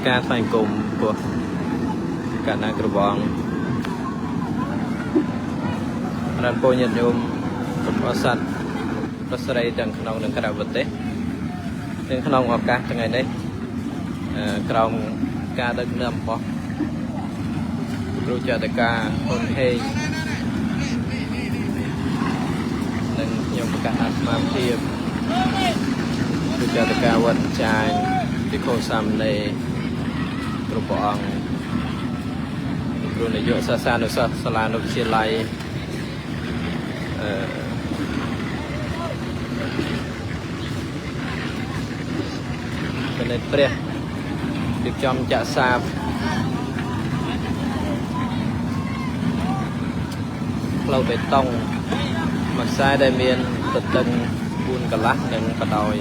ការថ្លែងគុំព្រោះកាលណាក្របងរានពញាតិញោមពុទ្ធបរិស័ទប្រស្រីទាំងក្នុងនិងក្រៅប្រទេសទាំងក្នុងឱកាសថ្ងៃនេះក្រោមការដឹកនាំរបស់គ្រូចតកាហ៊ុនហេងនិងខ្ញុំប្រកាសអាត្មាភាពគ្រូចតកាវត្តចាញពិខុសាមណេរគ្រប់ព្រះអង្គគ្រូនាយកសាសនានុសិស្សសាលានុវិទ្យាល័យពិនិត្យព្រះរៀបចំចាក់សាបផ្លូវបេតុងមួយខ្សែដែលមានទទឹង4កន្លះនិងបដោយ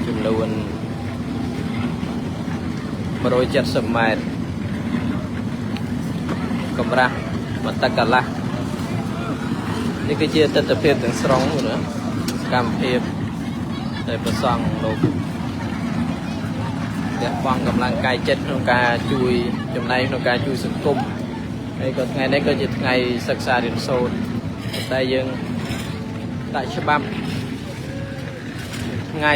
ចំនួន170ម៉ែត្រកម្រាស់1តឹកកន្លះនេះគឺជាទស្សនវិជ្ជាទាំងស្រុងណាសកម្មភាពដែលប្រសង់លោកដែលបងកម្លាំងកាយចិត្តក្នុងការជួយចំណែកក្នុងការជួយសង្គមហើយក៏ថ្ងៃនេះក៏ជាថ្ងៃសិក្សារៀនសូត្រតែយើងដាក់ច្បាប់ថ្ងៃ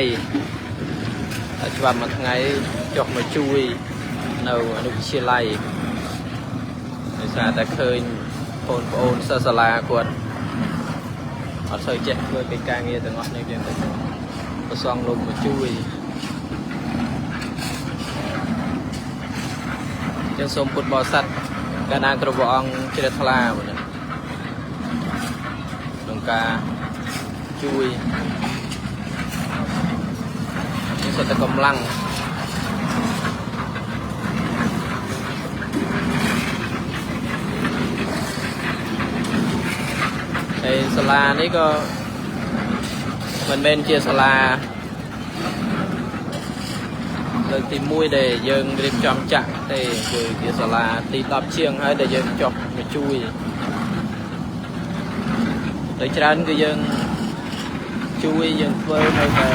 ដាក់ច្បាប់មួយថ្ងៃចុះមកជួយនៅអនុវិទ្យាល័យដោយសារតែឃើញបងប្អូនសិស្សសាលាគាត់អត់សូវចេះធ្វើកិច្ចការងារទាំងអស់នេះយើងទៅប្រសងលោកមកជួយចឹងសូមពុទ្ធបរិស័ទកាលណាគ្រប់ព្រះអង្គជ្រះថ្លាក្នុងការជួយសតកម្លាំងហើយសាលានេះក៏មិនមែនជាសាលាលើកទី1ដែលយើងរៀបចំចាក់ទេគឺជាសាលាទី10ជាងហើយដែលយើងចុះមកជួយដោយច្រើនគឺយើងជួយយើងធ្វើនៅតែ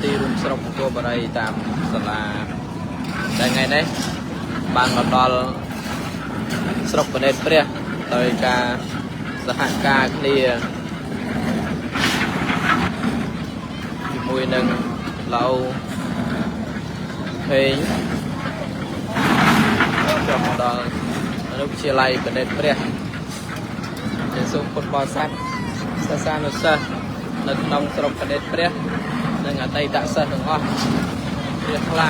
ទីរួមស្រុកអង្គរបរិយតាមសាលាតែថ្ងៃនេះបានមកដល់ស្រុកបណិតព្រះដោយការសហការគ្នាជាមួយនឹងឡៅហេងចុះមកដល់អនុវិទ្យាល័យបណិតព្រះជាសូមពុទ្ធបរិស័ទសាសនានុសិស្សនៅក្នុងស្រុកបណិតព្រះនិងអតីតសិស្សទាំងអស់ជ្រះថ្លា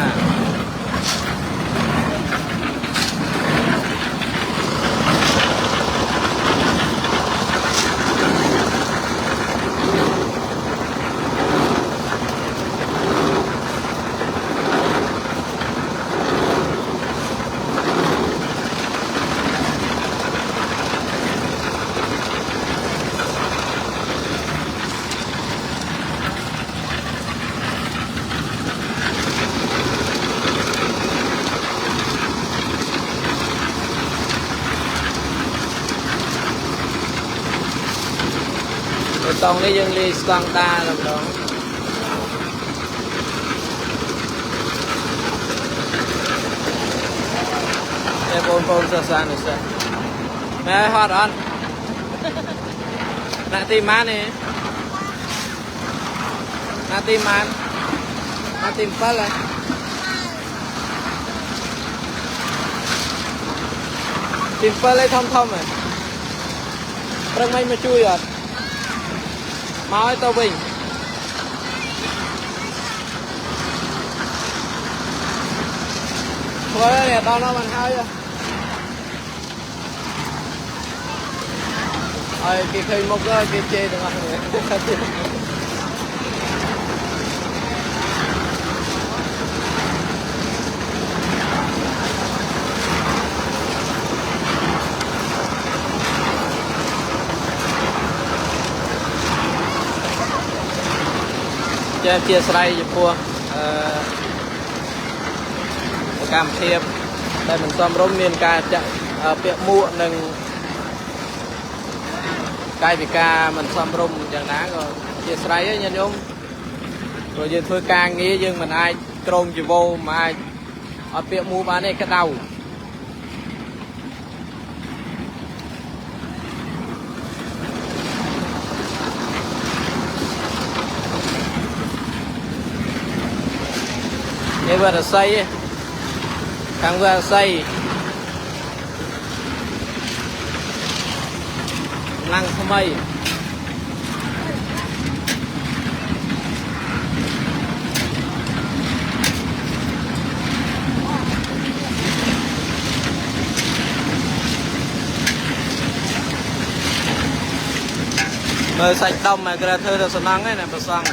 តង់នេះយើងលាយស្តង់ដារម្ដងតែបងប្អូនសិស្សសានុសិស្សម៉ែហត់អត់ណាទីម៉ាននេះណាទីម៉ានណាទី7ហើយទី7ហើយធំហើយប្រឹងមិនមកជួយអត់មកឲ្យទៅវិញធ្វើនេះដល់នោះមិនហើយឲ្យគេឃើញមុខទៅគេជេរទាំងអស់គ្នាជាអធិស្ឋានចំពោះកម្មភាព ដែលមិនសមរម្យមានការចាក់ពាក់មួកនិងកាយវិការមិនសមរម្យយ៉ាងណាក៏ជាស្រ័យញាតិញោមព្រោះយើងធ្វើការងារយើងមិនអាចក្រងជីវោមិនអាច ở phía mua bán này cái đầu đây vừa là xây càng vừa là xây lăng không mây sạch đông mà cái thơ là nắng ấy này mà xong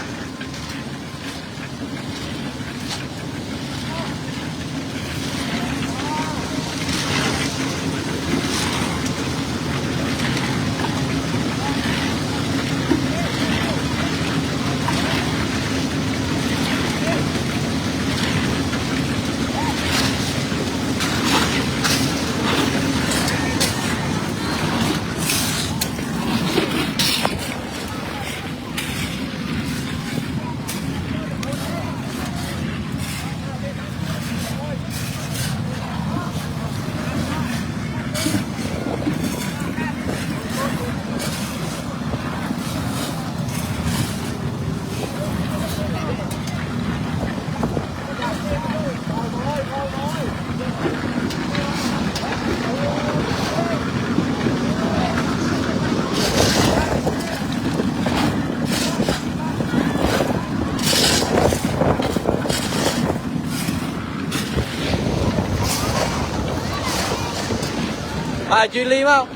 Chuyên lim không?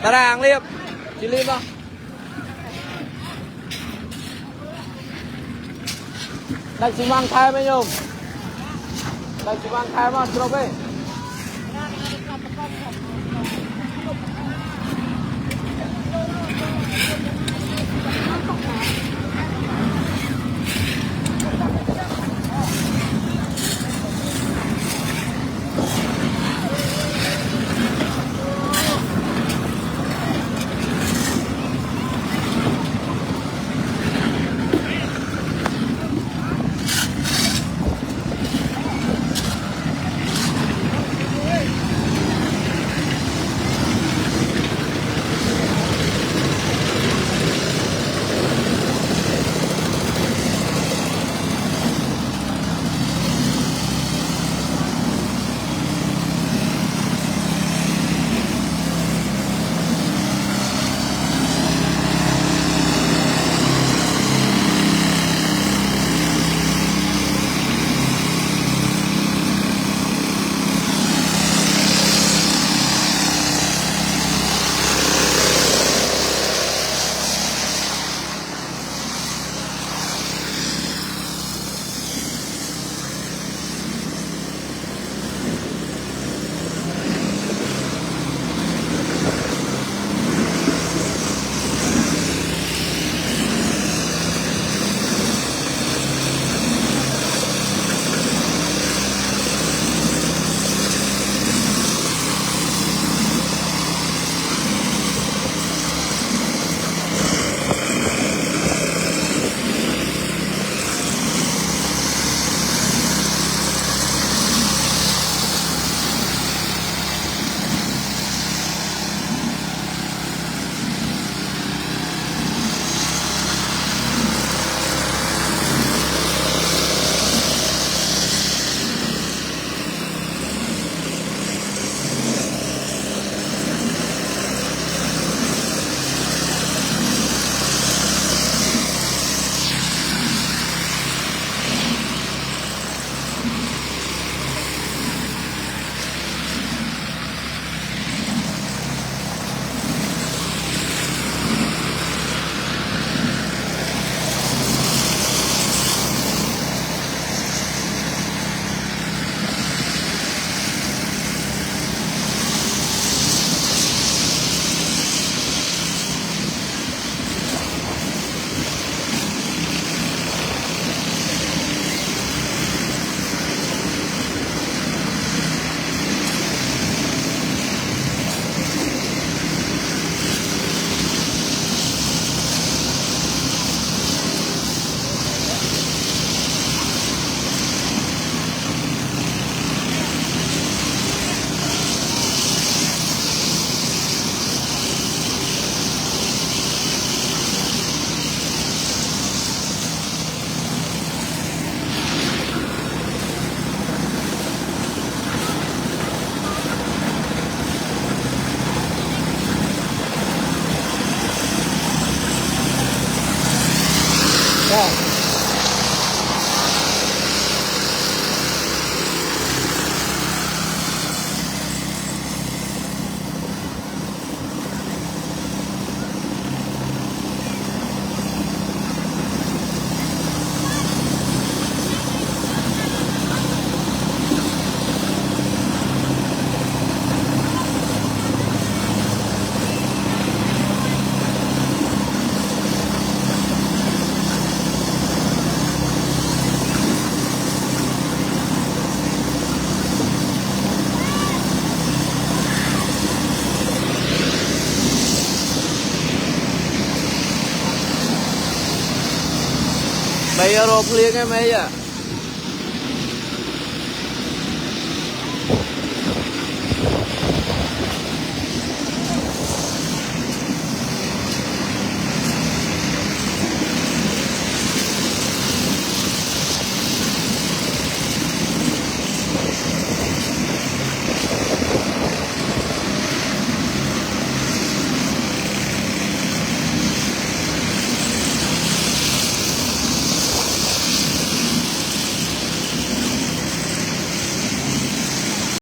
Ta ra hàng liêm chuyên lim không? Đang chỉ mang thai mấy nhung? Đang chỉ mang thai mà chưa biết mấy euro liền em ấy à